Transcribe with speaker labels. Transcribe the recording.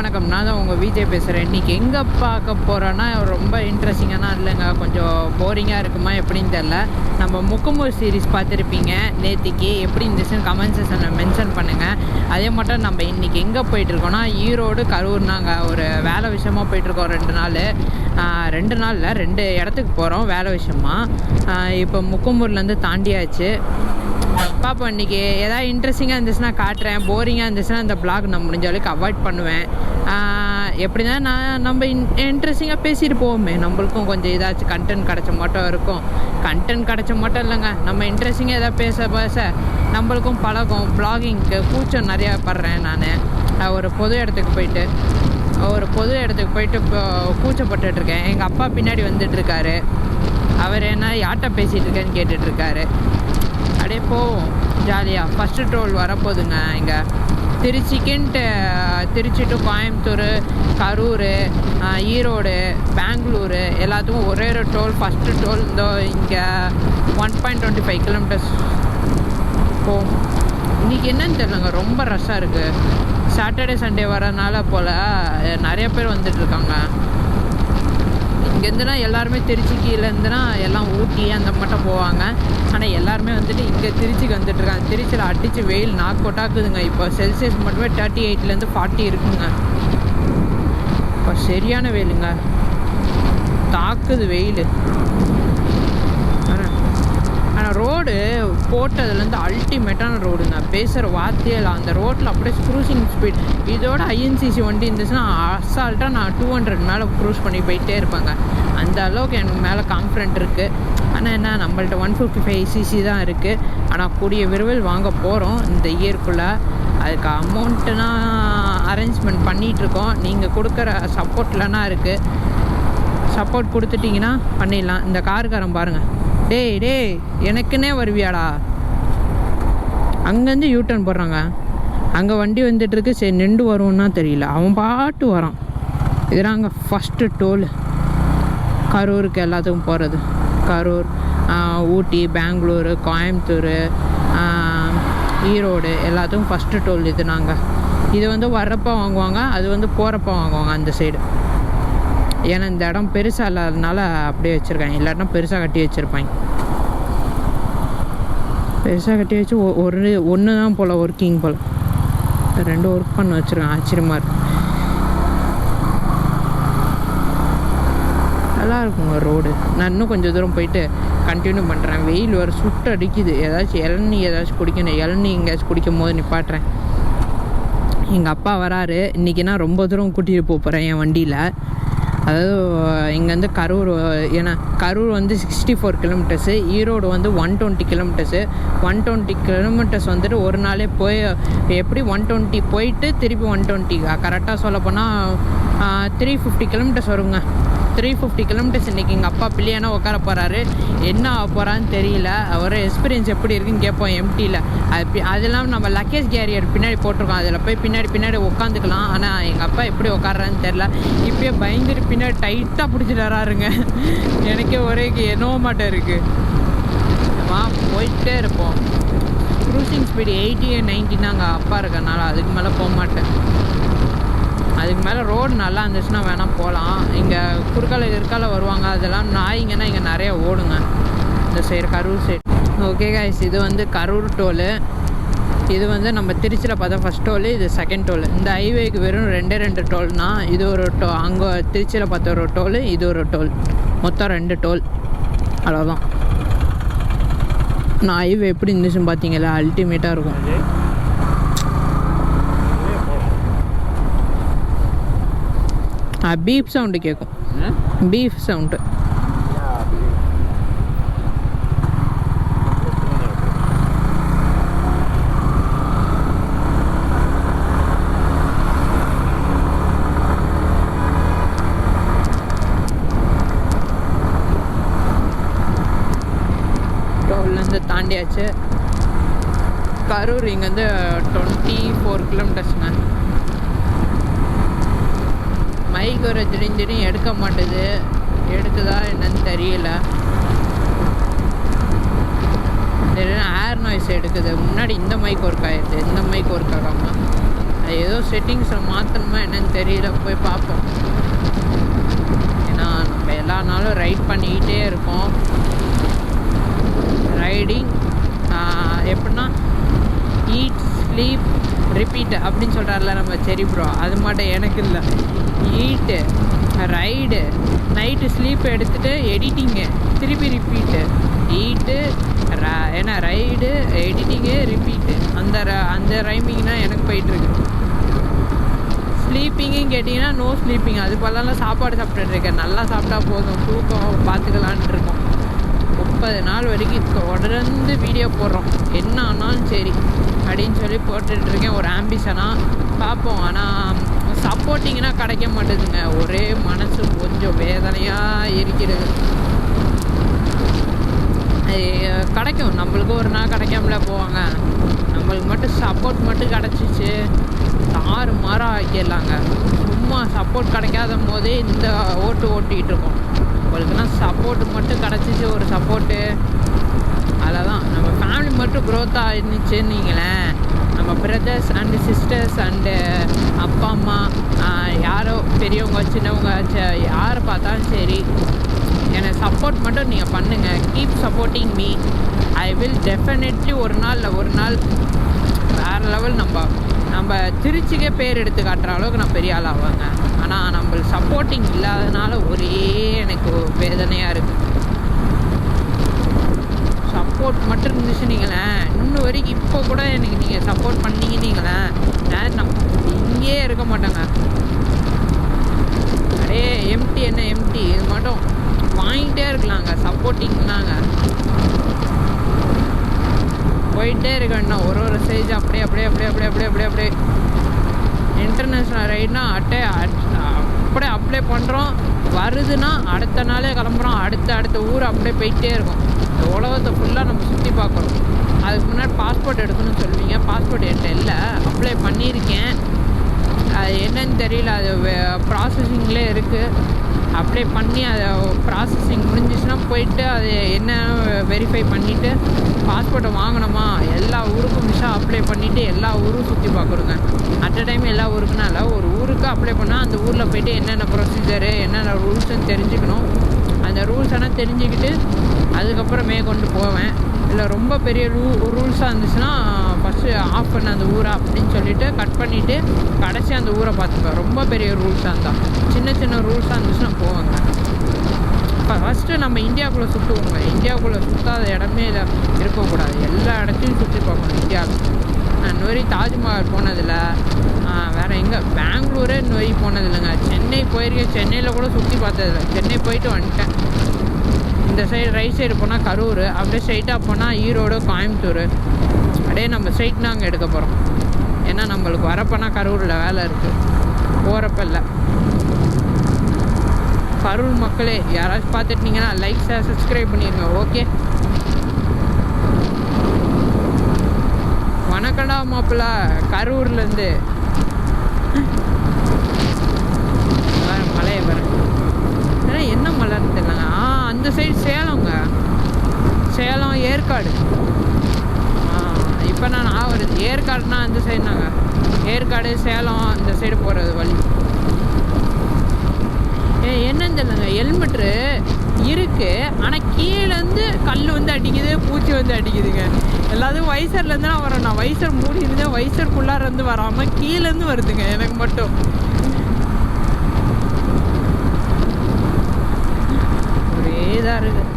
Speaker 1: வணக்கம். நான் தான் உங்கள் விஜய் பேசுகிறேன். இன்றைக்கி எங்கே பார்க்க போகிறோன்னா ரொம்ப இன்ட்ரெஸ்டிங்கானா இல்லைங்க, கொஞ்சம் போரிங்காக இருக்குமா எப்படின்னு தெரில. நம்ம முக்குமூர் சீரிஸ் பார்த்துருப்பீங்க நேற்றுக்கு. எப்படி இருந்துச்சுன்னு கமெண்ட் செக்ஷனில் மென்ஷன் பண்ணுங்கள். அதே மட்டும் நம்ம இன்றைக்கி எங்கே போயிட்டுருக்கோன்னா ஈரோடு கரூர். நாங்கள் ஒரு வேலை விஷயமாக போயிட்டுருக்கோம் 2 நாள். 2 நாளில் 2 இடத்துக்கு போகிறோம் வேலை விஷயமா. இப்போ முக்குமூர்லேருந்து தாண்டியாச்சு. பாப்பா இன்றைக்கி எதாவது இன்ட்ரெஸ்டிங்காக இருந்துச்சுன்னா காட்டுறேன், போரிங்காக இருந்துச்சுன்னா இந்த பிளாக் நான் முடிஞ்ச அளவுக்கு அவாய்ட் பண்ணுவேன். எப்படி தான் நம்ம இன்ட்ரெஸ்டிங்காக பேசிட்டு போவோமே, நம்மளுக்கும் கொஞ்சம் ஏதாச்சும் கண்டென்ட் கிடச்ச மட்டும் இருக்கும். கண்டென்ட் கிடச்ச மட்டும் இல்லைங்க, நம்ம இன்ட்ரெஸ்டிங்காக எதாவது பேச நம்மளுக்கும் பழகும். பிளாகிங்க்கு கூச்சம் நிறையா படுறேன் நான். ஒரு பொது இடத்துக்கு போயிட்டு கூச்சப்பட்டுருக்கேன். எங்கள் அப்பா பின்னாடி வந்துட்டுருக்காரு. அவர் என்ன யார்கிட்ட பேசிகிட்டு இருக்கேன்னு கேட்டுட்ருக்காரு. அப்படியே போவோம் ஜாலியாக. ஃபஸ்ட்டு டோல் வரப்போகுதுங்க. இங்கே திருச்சி டு கோயம்புத்தூர், கரூர், ஈரோடு, பெங்களூரு எல்லாத்துக்கும் ஒரே ஒரு டோல். ஃபஸ்ட்டு டோல் இந்த இங்கே 1.25 கிலோமீட்டர்ஸ் போகும். இன்றைக்கி என்னன்னு தெரியலங்க, ரொம்ப ரஷ்ஷாக இருக்குது. சாட்டர்டே சண்டே வரனால போல் நிறைய பேர் வந்துட்டுருக்காங்க. இங்கேருந்துனா எல்லாருமே திருச்சிக்கிலேருந்துனா எல்லாம் ஊட்டி அந்த மட்டும் போவாங்க. ஆனால் எல்லாருமே வந்துட்டு இங்கே திருச்சிக்கு வந்துட்டுருக்காங்க. திருச்சியில் அடித்து வெயில் நாக் கொட்டாக்குதுங்க. இப்போ செல்சியஸ் மட்டுமே 38லேருந்து 40 இருக்குங்க. இப்போ சரியான வெயிலுங்க, தாக்குது வெயில். ஆனால் ரோடு போட்டதுலேருந்து அல்டிமேட்டான ரோடுங்க, பேசுகிற வார்த்தையே இல்லை. அந்த ரோட்டில் அப்படியே க்ரூசிங் ஸ்பீட். இதோட ஐஎன்சிசி வண்டி இருந்துச்சுன்னா அசால்ட்டாக நான் 200 மேலே க்ரூஸ் பண்ணி போயிட்டே இருப்பாங்க. அந்த அளவுக்கு எனக்கு மேலே கான்ஃபிடென்ட் இருக்குது. ஆனால் என்ன, நம்மள்ட்ட 155cc தான் இருக்குது. ஆனால் கூடிய விரைவில் வாங்க போகிறோம் இந்த இயர்க்குள்ளே. அதுக்கு அமௌண்ட்டுனா அரேஞ்ச்மெண்ட் பண்ணிகிட்ருக்கோம். நீங்கள் கொடுக்குற சப்போர்ட்லனா இருக்குது. சப்போர்ட் கொடுத்துட்டிங்கன்னா பண்ணிடலாம். இந்த காருக்காரன் பாருங்கள், டேய் எனக்குன்னே வருவியாடா. அங்கேருந்து யூட்டர்ன் போடுறாங்க, அங்கே வண்டி வந்துட்டுருக்கு. சரி நின்று வருவோன்னா தெரியல, அவன் பாட்டு வரான். இதுதாங்க ஃபஸ்ட்டு டோல் கரூருக்கு எல்லாத்துக்கும் போகிறது. கரூர், ஊட்டி, பெங்களூரு, கோயம்புத்தூர், ஈரோடு எல்லாத்துக்கும் ஃபஸ்ட்டு டோல் இது. நாங்கள் இது வந்து வர்றப்போ வாங்குவாங்க, அது வந்து போகிறப்போ வாங்குவாங்க அந்த சைடு. ஏன்னா இந்த இடம் பெருசாக இல்லாததுனால அப்படியே வச்சுருக்காங்க. இல்லாட்டினா பெருசாக கட்டி வச்சுருப்பாங்க. பெருசாக கட்டி வச்சு ஒன்று தான் போல் ஒர்க்கிங் போல். 2 ஒர்க் பண்ண வச்சுருக்காங்க. ஆச்சரியமாக இருக்கும். நல்லா இருக்குங்க ரோடு. நான் இன்னும் கொஞ்சம் தூரம் போயிட்டு கண்டினியூ பண்ணுறேன். வெயில் வர சுட்டு அடிக்குது. ஏதாச்சும் ஏதாச்சும் குடிக்கணும். எங்கேயாச்சும் குடிக்கும் போது நிப்பாட்டுறேன். எங்கள் அப்பா வராரு இன்றைக்கி. நான் ரொம்ப தூரம் கூட்டிகிட்டு போகிறேன் என் வண்டியில். அதாவது இங்கேருந்து கரூர், ஏன்னா கரூர் வந்து 64 கிலோமீட்டர்ஸு, ஈரோடு வந்து 120 கிலோமீட்டர்ஸு. 120 கிலோமீட்டர்ஸ் வந்துட்டு ஒரு நாளே போய் எப்படி 120 போயிட்டு திருப்பி 120 கரெக்டாக சொல்லப்போனால் 350 கிலோமீட்டர்ஸ் வருங்க. 350 கிலோமீட்டர்ஸ் இன்றைக்கி எங்கள் அப்பா பிள்ளையானா உட்கார போகிறாரு. என்ன ஆக போகிறான்னு தெரியல. அவர் எக்ஸ்பீரியன்ஸ் எப்படி இருக்குன்னு கேட்போம் எம்டியில். அதெல்லாம் நம்ம லக்கேஜ் கேரியர் பின்னாடி போட்டிருக்கோம், அதில் போய் பின்னாடி உட்காந்துக்கலாம். ஆனால் எங்கள் அப்பா எப்படி உட்காரான்னு தெரில. இப்போயே பயந்துட்டு பின்னாடி டைட்டாக பிடிச்சிட்டு வராருங்க. எனக்கே ஒரே என்னவோ மாட்டேன் இருக்குது. போயிட்டே இருப்போம். க்ரூசிங் ஸ்பீடு 80 90 தாங்க அப்பா இருக்கனால அதுக்கு மேலே போக மாட்டேன். அதுக்கு மேலே ரோடு நல்லா இருந்துச்சுன்னா வேணால் போகலாம். இங்கே குறுக்கால வருவாங்க, அதெல்லாம் நாய்ங்கன்னா இங்கே நிறைய ஓடுங்க இந்த side, Karur side. Okay guys, இது வந்து கரூர் டோலு. இது வந்து நம்ம திருச்சியில் பார்த்தா ஃபஸ்ட் டோலு, இது செகண்ட் டோலு. இந்த ஹைவேக்கு வெறும் 2 டோல்னா, இது ஒரு அங்கே திருச்சியில் பார்த்த ஒரு டோலு, இது ஒரு டோல். மொத்தம் 2 டோல், அவ்வளோதான். நான் ஹைவே எப்படி இருந்துச்சுன்னு பார்த்தீங்களா, அல்டிமேட்டாக இருக்கும். பீப் சவுண்டு கேட்கும், பீஃப் சவுண்டு. டோல்லேருந்து தாண்டியாச்சு. கரூர் இங்கேருந்து 24 கிலோமீட்டர்ஸுங்க. மைக் ஒரு திடீர்னு எடுக்க மாட்டுது, எடுக்குதா என்னன்னு தெரியல. ஏர் நாய்ஸ் எடுக்குது. முன்னாடி இந்த மைக் ஒர்க் ஆகிடுது, இந்த மைக் ஒர்க் ஆகாமல் அது ஏதோ செட்டிங்ஸில் மாற்றணுமா என்னன்னு தெரியல, போய் பார்ப்போம். ஏன்னா நம்ம எல்லா நாளும் ரைட் பண்ணிக்கிட்டே இருக்கோம். ரைடிங் எப்படின்னா ஈட் ஸ்லீப் ரிப்பீட் அப்படின்னு சொல்கிறார்ல நம்ம செரி ப்ரோ, அது மட்டும் எனக்கு இல்லை. ஈட்டு, ரைடு, நைட்டு ஸ்லீப் எடுத்துகிட்டு எடிட்டிங்கு, திருப்பி ரிப்பீட்டு, ஈட்டு, ஏன்னா ரைடு, எடிட்டிங்கு, ரிப்பீட்டு, அந்த ரைமிங் தான் எனக்கு போயிட்டுருக்கு. ஸ்லீப்பிங்கும் கேட்டிங்கன்னா நோ ஸ்லீப்பிங். அது போலலாம் சாப்பாடு சாப்பிட்டுட்டு இருக்கேன். நல்லா சாப்பிட்டா போதும், தூக்கம் பார்த்துக்கலான்ட்டு இருக்கோம். 30 நாள் வரைக்கும் தொடர்ந்து வீடியோ போடுறோம், என்ன ஆனாலும் சரி அப்படின்னு சொல்லி போட்டுட்ருக்கேன். ஒரு ஆம்பிஷனாக பார்ப்போம். ஆனால் சப்போர்ட்டிங்னா கிடைக்க மாட்டேதுங்க. ஒரே மனசு கொஞ்சம் வேதனையாக இருக்கிறது. கிடைக்கும், நம்மளுக்கு ஒரு நாள் கிடைக்காமல போவாங்க. நம்மளுக்கு மட்டும் சப்போர்ட் மட்டும் கிடச்சிச்சு, மாறாக ஆக்கிடலாங்க. சும்மா சப்போர்ட் கிடைக்காத போதே இந்த ஓட்டிகிட்டு இருக்கோம். உங்களுக்குன்னா சப்போர்ட்டு மட்டும் கிடச்சிச்சு, ஒரு சப்போர்ட்டு. அதில் தான் நம்ம ஃபேமிலி மட்டும் க்ரோத்தாக இருந்துச்சுன்னு நீங்களேன், நம்ம பிரதர்ஸ் அண்டு சிஸ்டர்ஸ் அண்டு அப்பா அம்மா யாரோ பெரியவங்க சின்னவங்க யாரை பார்த்தாலும் சரி, என்னை சப்போர்ட் மட்டும் நீங்கள் பண்ணுங்கள். Keep supporting me. I will definitely ஒரு நாள் வேறு லெவல் நம்ம திருச்சிக்கே பேர் எடுத்து காட்டுற அளவுக்கு நான் பெரிய ஆள் ஆவாங்க. ஆனால் நம்மளுக்கு சப்போர்ட்டிங் இல்லாதனால ஒரே எனக்கு வேதனையாக இருக்குது. சப்போர்ட் மட்டும் இருந்துச்சு நீங்களேன், இன்னும் வரைக்கும் இப்போ கூட எனக்கு நீங்கள் சப்போர்ட் பண்ணீங்க நீங்களேன், நான் இங்கேயே இருக்க மாட்டேங்க. அடே எம்டி என்ன எம்டி, இது மட்டும் வாங்கிட்டே இருக்கலாங்க. சப்போர்ட்டிங்லாங்க போயிட்டே இருக்க வேண்டாம். ஒரு ஸ்டேஜ் அப்படியே இன்டர்நேஷ்னல் ரைட்னா அப்படியே அப்ளை பண்ணுறோம். வருதுன்னா அடுத்த நாளே கிளம்புறோம். அடுத்த ஊர் அப்படியே போயிட்டே இருக்கும். இந்த உலகத்தை ஃபுல்லாக நம்ம சுற்றி பார்க்குறோம். அதுக்கு முன்னாடி பாஸ்போர்ட் எடுக்கணும்னு சொல்லுவீங்க. பாஸ்போர்ட் என்கிட்ட இல்லை, அப்ளை பண்ணியிருக்கேன். அது என்னன்னு தெரியல, அது ப்ராசஸிங்லே இருக்குது. அப்ளை பண்ணி அதை ப்ராசஸிங் முடிஞ்சிச்சுன்னா போயிட்டு அது என்ன வெரிஃபை பண்ணிவிட்டு பாஸ்போர்ட்டை வாங்கணுமா, எல்லா ஊருக்கும் மிஷாக அப்ளை பண்ணிவிட்டு எல்லா ஊரும் சுற்றி பார்க்குறோங்க. அட் அ டைம் எல்லா ஊருக்குன்னா இல்லை, ஒரு ஊருக்கு அப்ளை பண்ணால் அந்த ஊரில் போய்ட்டு என்னென்ன ப்ரொசீஜரு என்னென்ன ரூல்ஸ்ன்னு தெரிஞ்சுக்கணும். அந்த ரூல்ஸ் ஆனால் தெரிஞ்சுக்கிட்டு அதுக்கப்புறம் மேற்கொண்டு போவேன். இல்லை ரொம்ப பெரிய ரூல்ஸாக இருந்துச்சுன்னா ஃபஸ்ட்டு ஆஃப் பண்ண அந்த ஊரை அப்படின்னு சொல்லிவிட்டு கட் பண்ணிவிட்டு கடைசி அந்த ஊரை பார்த்துப்பேன். ரொம்ப பெரிய ரூல்ஸாக இருந்தால், சின்ன ரூல்ஸாக இருந்துச்சுன்னா போவாங்க. ஃபஸ்ட்டு நம்ம இந்தியாவுக்குள்ளே சுற்றுவோங்க. இந்தியாவுக்குள்ளே சுற்றாத இடமே இருக்கக்கூடாது, எல்லா இடத்தையும் சுற்றி பார்க்கணும் இந்தியாவில். நான் இன்ன வரைக்கும் தாஜ்மஹால் போனதில்லை, வேறு எங்கே பெங்களூரே இன்ன வரைக்கும் போனதில்லைங்க. சென்னை போயிருக்கேன், சென்னையில் கூட சுற்றி பார்த்ததில்லை. சென்னை போயிட்டு வந்துட்டேன். இந்த சைடு ரைட் சைடு போனால் கரூர், அப்படியே ஸ்ட்ரைட்டாக போனால் ஈரோடு கோயம்புத்தூர். அப்படியே நம்ம ஸ்ட்ரைட் நாங்கள் எடுக்க போகிறோம். ஏன்னா நம்மளுக்கு வரப்போனா கரூரில் வேலை இருக்குது, போகிறப்ப இல்லை. கரூர் மக்களே யாராச்சும் பார்த்துட்டீங்கன்னா லைக் ஷேர் சப்ஸ்கிரைப் பண்ணிடுங்க. ஓகே, வணக்கம்டா மாப்பிள்ள கரூர்லேருந்து. மலையை வர ஏன்னா என்ன மலைன்னு தெரியலங்க. அந்த சைடு சேலங்க, சேலம் ஏற்காடு. இப்போ நான் வருது ஏற்காடுனா அந்த சைடு. நாங்கள் ஏற்காடு சேலம் அந்த சைடு போகிறது வழி. என்னன்னு தெரியலங்க, ஹெல்மெட்ரு இருக்குது ஆனால் கீழேருந்து கல் வந்து அடிக்குது, பூச்சி வந்து அடிக்குதுங்க. எல்லாத்தையும் வைசர்லேருந்து தான் வரோம். நான் வைசர் மூடி இருந்தேன், வைசருக்குள்ளார இருந்து வராமல் கீழேருந்து வருதுங்க எனக்கு மட்டும். ஒரே இதாக இருக்குது.